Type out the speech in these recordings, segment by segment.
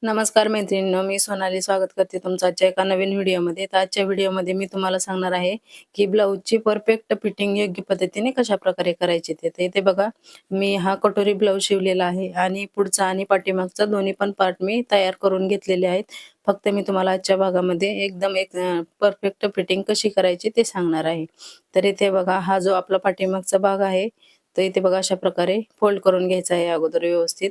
नमस्कार मैत्रिणींनो, मी सोनाली स्वागत करते तुमचं आजच्या एका नवीन व्हिडिओमध्ये. तर आजच्या व्हिडिओमध्ये मी तुम्हाला सांगणार आहे की ब्लाऊजची परफेक्ट फिटिंग योग्य पद्धतीने कशाप्रकारे करायची ते. तर इथे बघा, मी हा कटोरी ब्लाऊज शिवलेला आहे आणि पुढचा आणि पाठीमागचा दोन्ही पण पार्ट मी तयार करून घेतलेले आहेत. फक्त मी तुम्हाला आजच्या भागामध्ये एकदम परफेक्ट फिटिंग कशी करायची ते सांगणार आहे. तर इथे बघा, हा जो आपला पाठीमागचा भाग आहे, तर इथे बघा अशा प्रकारे फोल्ड करून घ्यायचा आहे अगोदर व्यवस्थित.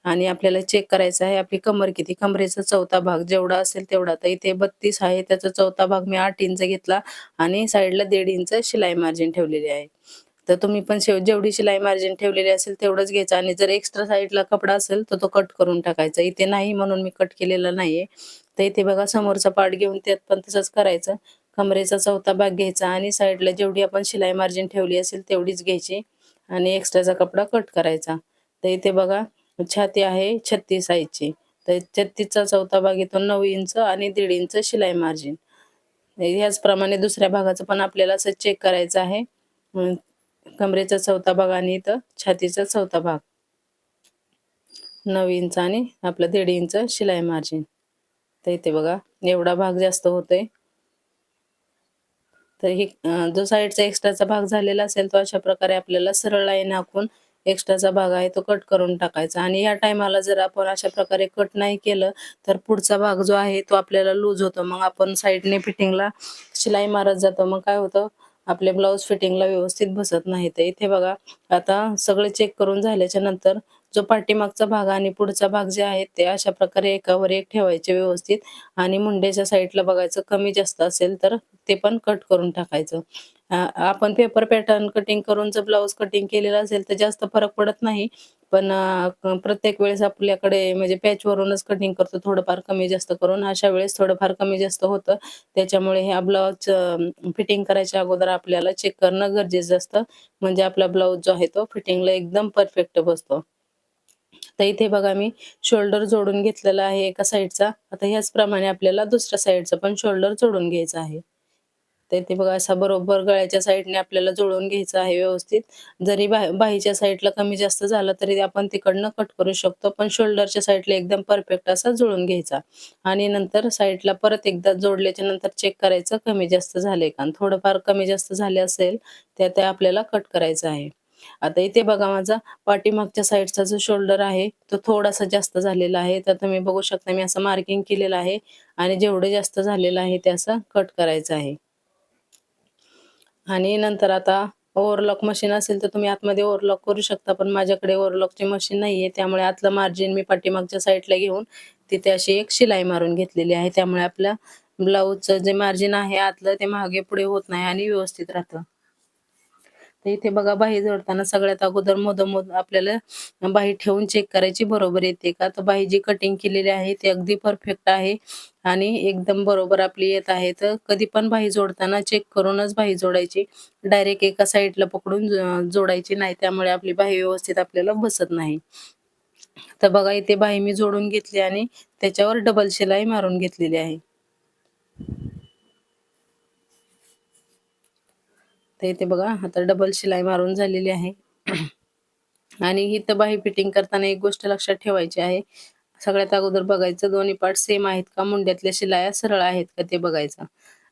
आणि आपल्याला चेक करायचं आहे आपली कमर किती, कमरेचा चौथा भाग जेवढा असेल तेवढा. तर इथे 32 आहे, त्याचा चौथा भाग मी 8 इंच घेतला आणि साईडला 1.5 इंच शिलाई मार्जिन ठेवलेली आहे. तर तुम्ही पण जेवढी शिलाई मार्जिन ठेवलेली असेल तेवढंच घ्यायचं आणि जर एक्स्ट्रा साईडला कपडा असेल तर तो कट करून टाकायचा. इथे नाही म्हणून मी कट केलेला नाहीये. तर इथे बघा, समोरचा पार्ट घेऊन त्यात पण तसंच करायचं. कमरेचा चौथा भाग घ्यायचा आणि साईडला जेवढी आपण शिलाई मार्जिन ठेवली असेल तेवढीच घ्यायची आणि एक्स्ट्राचा कपडा कट करायचा. तर इथे बघा, छाती आहे 36 साईजची. तर 36चा चौथा भाग येतो 9 इंच आणि 1.5 इंच शिलाई मार्जिन. ह्याचप्रमाणे दुसऱ्या भागाचं पण आपल्याला असं चेक करायचं आहे. अ, कमरेचा चौथा भाग आणि इथं छातीचा चौथा भाग 9 इंच आणि आपलं 1.5 इंच शिलाई मार्जिन. तर इथे बघा, एवढा भाग जास्त होतोय. तर जो साईडचा एक्स्ट्राचा भाग झालेला असेल तो अशा प्रकारे आपल्याला सरळ लाईन आखून एक्स्ट्राचा भाग आहे तो कट करून टाकायचा. आणि या टायमाला जर आपण अशा प्रकारे कट नाही केलं तर पुढचा भाग जो आहे तो आपल्याला लूज होतो. मग आपण साईडने फिटिंगला शिलाई मारत जातो. मग काय होतं, आपले ब्लाऊज फिटिंगला व्यवस्थित बसत नाही. तर इथे बघा, आता सगळे चेक करून झाल्याच्या नंतर जो पाठीमागचा भाग आणि पुढचा भाग जे आहे ते अशा प्रकारे एकावर एक ठेवायचे व्यवस्थित. आणि मुंड्याच्या साईडला बघायचं, कमी जास्त असेल तर ते पण कट करून टाकायचं. आपण पेपर पॅटर्न कटिंग करून जर ब्लाऊज कटिंग केलेलं असेल तर जास्त फरक पडत नाही. पण प्रत्येक वेळेस आपल्याकडे म्हणजे पॅचवरूनच कटिंग करतो, थोडंफार कमी जास्त करून. अशा वेळेस थोडंफार कमी जास्त होतं. त्याच्यामुळे ह्या ब्लाऊज फिटिंग करायच्या अगोदर आपल्याला चेक करणं गरजेचं असतं. म्हणजे आपला ब्लाऊज जो आहे तो फिटिंगला एकदम परफेक्ट बसतो. तर इथे बघा, मी शोल्डर जोडून घेतलेला आहे एका साईडचा. आता ह्याचप्रमाणे आपल्याला दुसऱ्या साईडचा पण शोल्डर जोडून घ्यायचा आहे. तर इथे बघा, असा बरोबर गळ्याच्या साईडने आपल्याला जुळवून घ्यायचं आहे व्यवस्थित. जरी बाहीच्या साईडला कमी जास्त झालं तरी आपण तिकडनं कट करू शकतो. पण शोल्डरच्या साईडला एकदम परफेक्ट असा जुळवून घ्यायचा. आणि नंतर साईडला परत एकदा जोडल्याच्या नंतर चेक करायचं कमी जास्त झाले का. आणि थोडंफार कमी जास्त झाले असेल तर ते आपल्याला कट करायचं आहे. आता इथे बघा, माझा पाठीमागच्या साईडचा जो शोल्डर आहे तो थोडासा जास्त झालेला आहे. तर तुम्ही बघू शकता, मी असं मार्किंग केलेलं आहे आणि जेवढं जास्त झालेलं आहे ते असं कट करायचं आहे. आणि नंतर आता ओव्हरलॉक मशीन असेल तर तुम्ही आतमध्ये ओव्हरलॉक करू शकता. पण माझ्याकडे ओव्हरलॉकची मशीन नाहीये, त्यामुळे आतलं मार्जिन मी पाठीमागच्या साईडला घेऊन तिथे अशी एक शिलाई मारून घेतलेली आहे. त्यामुळे आपल्या ब्लाऊजचं जे मार्जिन आहे आतलं ते मागे पुढे होत नाही आणि व्यवस्थित राहतं. तर इथे बघा, बाही जोडताना सगळ्यात अगोदर मधोमध आपल्याला बाही ठेवून चेक करायची बरोबर येते का. तर बाही जी कटिंग केलेली आहे ती अगदी परफेक्ट आहे आणि एकदम बरोबर आपली येत आहे. तर कधी पण बाही जोडताना चेक करूनच बाही जोडायची. डायरेक्ट एका साईडला पकडून जोडायची नाही, त्यामुळे आपली बाही व्यवस्थित आपल्याला बसत नाही. तर बघा, इथे बाही मी जोडून घेतली आणि त्याच्यावर डबल शिलाई मारून घेतलेली आहे. तर इथे बघा, आता डबल शिलाई मारून झालेली आहे. आणि इथं बाही फिटिंग करताना एक गोष्ट लक्षात ठेवायची आहे. सगळ्यात अगोदर बघायचं दोन्ही पार्ट सेम आहेत का, मुंड्यातल्या शिलाया सरळ आहेत का ते बघायचं.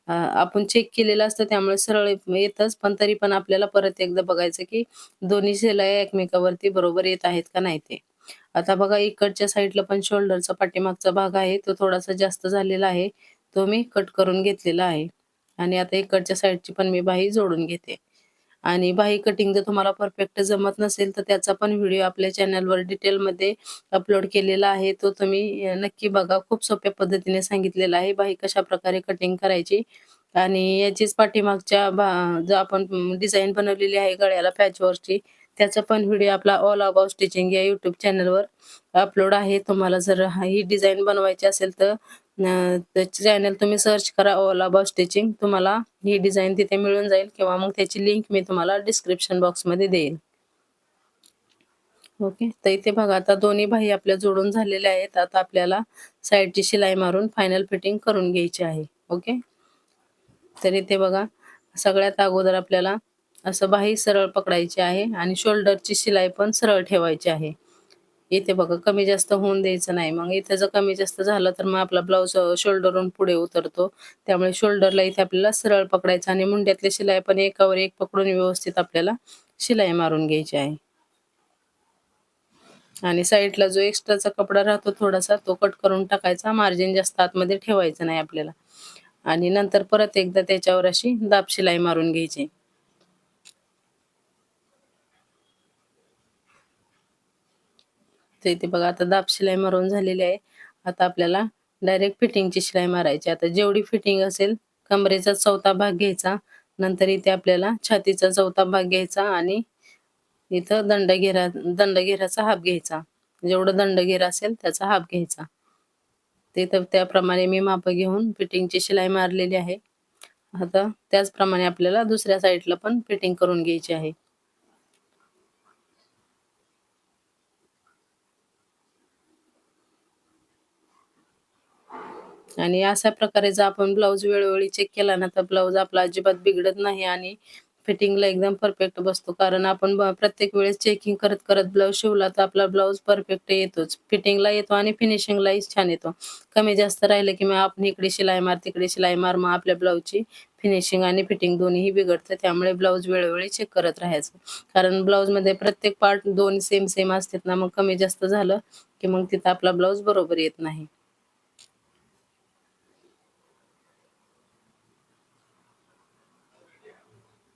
आपण चेक केलेलं असतं त्यामुळे सरळ येतच, पण तरी पण आपल्याला परत एकदा बघायचं की दोन्ही शिलाया एकमेकावरती बरोबर येत आहेत का नाही ते. आता बघा, इकडच्या साईडला पण शोल्डरचा पाठीमागचा भाग आहे तो थोडासा जास्त झालेला आहे. तो मी कट करून घेतलेला आहे. आणि आता इकडच्या साईडची पण मी बाही जोडून घेते. आणि बाही कटिंग जर तुम्हाला परफेक्ट जमत नसेल तर त्याचा पण व्हिडिओ आपल्या चॅनलवर डिटेलमध्ये अपलोड केलेला आहे. तो तुम्ही नक्की बघा. खूप सोप्या पद्धतीने सांगितलेला आहे बाही कशाप्रकारे कटिंग करायची. आणि याचीच पाठीमागच्या जो आपण डिझाइन बनवलेली आहे गळ्याला पॅचवर्कची, त्याचा पण व्हिडिओ आपला ऑल अबाउट स्टिचिंग या YouTube चॅनलवर अपलोड आहे. तुम्हाला जर ही डिझाइन बनवायची असेल तर त्याचे चॅनल तुम्ही सर्च करा ऑल अबाउट स्टिचिंग. तुम्हाला ही डिझाइन तिथे मिळून जाईल किंवा मग त्याची लिंक मी तुम्हाला डिस्क्रिप्शन बॉक्समध्ये देईन. ओके. तर इथे बघा, आता दोन्ही बाही आपल्या जोडून झालेल्या आहेत. आता आपल्याला साईडची शिलाई मारून फायनल फिटिंग करून घ्यायची आहे. ओके. तर इथे बघा, सगळ्यात अगोदर आपल्याला असं बाही सरळ पकडायची आहे आणि शोल्डरची शिलाई पण सरळ ठेवायची आहे. इथे बघा कमी जास्त होऊन द्यायचं नाही. मग इथे जर कमी जास्त झालं तर मग आपला ब्लाउज शोल्डरवरून पुढे उतरतो. त्यामुळे शोल्डरला इथे आपल्याला सरळ पकडायचं आणि मुंड्यातली शिलाई पण एकावर एक पकडून व्यवस्थित आपल्याला शिलाई मारून घ्यायची आहे. आणि साईडला जो एक्स्ट्राचा कपडा राहतो थोडासा तो कट करून टाकायचा. मार्जिन जास्त आतमध्ये ठेवायचं नाही आपल्याला. आणि नंतर परत एकदा त्याच्यावर अशी दाब शिलाई मारून घ्यायची. तर इथे बघा आता दाब शिलाई मारून झालेली आहे. आता आपल्याला डायरेक्ट फिटिंगची शिलाई मारायची. आता जेवढी फिटिंग असेल कमरेचा 4था भाग घ्यायचा. नंतर इथे आपल्याला छातीचा 4था भाग घ्यायचा आणि इथं दंडघेराचा हाफ घ्यायचा. जेवढं दंडघेर असेल त्याचा हाफ घ्यायचा. ते तर त्याप्रमाणे मी मापं घेऊन फिटिंगची शिलाई मारलेली आहे. आता त्याचप्रमाणे आपल्याला दुसऱ्या साईडला पण फिटिंग करून घ्यायची आहे. आणि अशा प्रकारे जर आपण ब्लाउज वेळोवेळी चेक केला ना, तर ब्लाउज आपला अजिबात बिघडत नाही आणि फिटिंगला एकदम परफेक्ट बसतो. कारण आपण प्रत्येक वेळेस चेकिंग करत ब्लाउज शिवला तर आपला ब्लाउज परफेक्ट येतोच. फिटिंगला येतो आणि फिनिशिंगलाही छान येतो. कमी जास्त राहिलं की मग आपण इकडे शिलाई मार, तिकडे शिलाई मार, मग आपल्या ब्लाउजची फिनिशिंग आणि फिटिंग दोन्हीही बिघडतं. त्यामुळे ब्लाउज वेळोवेळी चेक करत राहायचं. कारण ब्लाउजमध्ये प्रत्येक पार्ट 2 सेम असतात ना, मग कमी जास्त झालं की मग तिथं आपला ब्लाउज बरोबर येत नाही.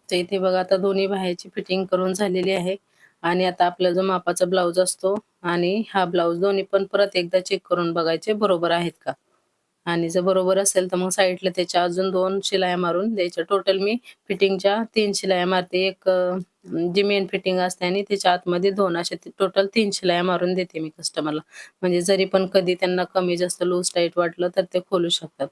तर इथे बघा आता दोन्ही बाह्याची फिटिंग करून झालेली आहे आणि आता आपला जो मापाचा ब्लाउज असतो आणि हा ब्लाउज दोन्ही पण परत एकदा चेक करून बघायचे बरोबर आहेत का? आणि जर बरोबर असेल तर मग साईडला त्याच्या अजून 2 शिलाया मारून द्यायच्या. टोटल मी फिटिंगच्या 3 शिलाया मारते. एक जी मेन फिटिंग असते आणि त्याच्या आतमध्ये 2 अशा टोटल 3 शिलाया मारून देते मी कस्टमरला. म्हणजे जरी पण कधी त्यांना कमी जास्त लूज टाईट वाटलं तर ते खोलू शकतात.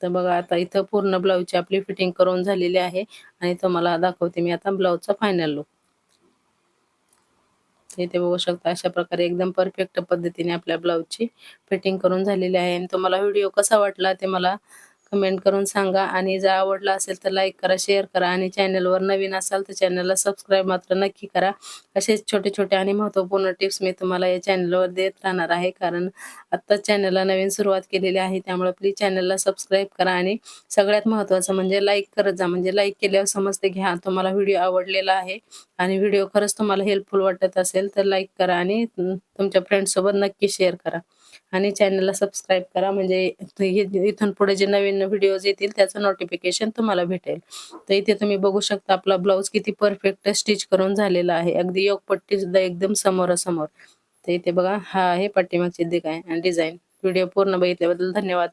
तर बघा आता इथं पूर्ण ब्लाउजची आपली फिटिंग करून झालेली आहे आणि तुम्हाला दाखवते मी आता ब्लाउजचा फायनल लूक. इथे बघू शकता अशा प्रकारे एकदम परफेक्ट पद्धतीने आपल्या ब्लाउजची फिटिंग करून झालेली आहे आणि तुम्हाला व्हिडिओ कसा वाटला ते मला कमेंट करून सांगा आणि जर आवडला असेल तर लाईक करा, शेअर करा आणि चॅनलवर नवीन असाल तर चॅनलला सबस्क्राईब मात्र नक्की करा. असेच छोटे-छोटे आणि महत्त्वपूर्ण टिप्स मी तुम्हाला या चॅनलवर देत राहणार आहे. कारण आत्ताच चॅनलला नवीन सुरुवात केलेली आहे. त्यामुळे प्लीज चॅनलला सबस्क्राईब करा आणि सगळ्यात महत्त्वाचं म्हणजे लाईक करत जा. म्हणजे लाईक केल्यावर समजते की हां, तुम्हाला व्हिडिओ आवडलेला आहे आणि व्हिडिओ खरंच तुम्हाला हेल्पफुल वाटत असेल तर लाईक करा आणि तुमच्या फ्रेंड्ससोबत नक्की शेअर करा आणि चॅनलला सबस्क्राईब करा. म्हणजे इथून पुढे जे नवीन व्हिडिओज येतील त्याचं नोटिफिकेशन तुम्हाला भेटेल. तर इथे तुम्ही बघू शकता आपला ब्लाउज किती परफेक्ट स्टिच करून झालेला आहे. अगदी योगपट्टी सुद्धा एकदम समोरासमोर. तर इथे बघा हा आहे पाठीमागची डिझाईन. व्हिडिओ पूर्ण बघितल्याबद्दल धन्यवाद.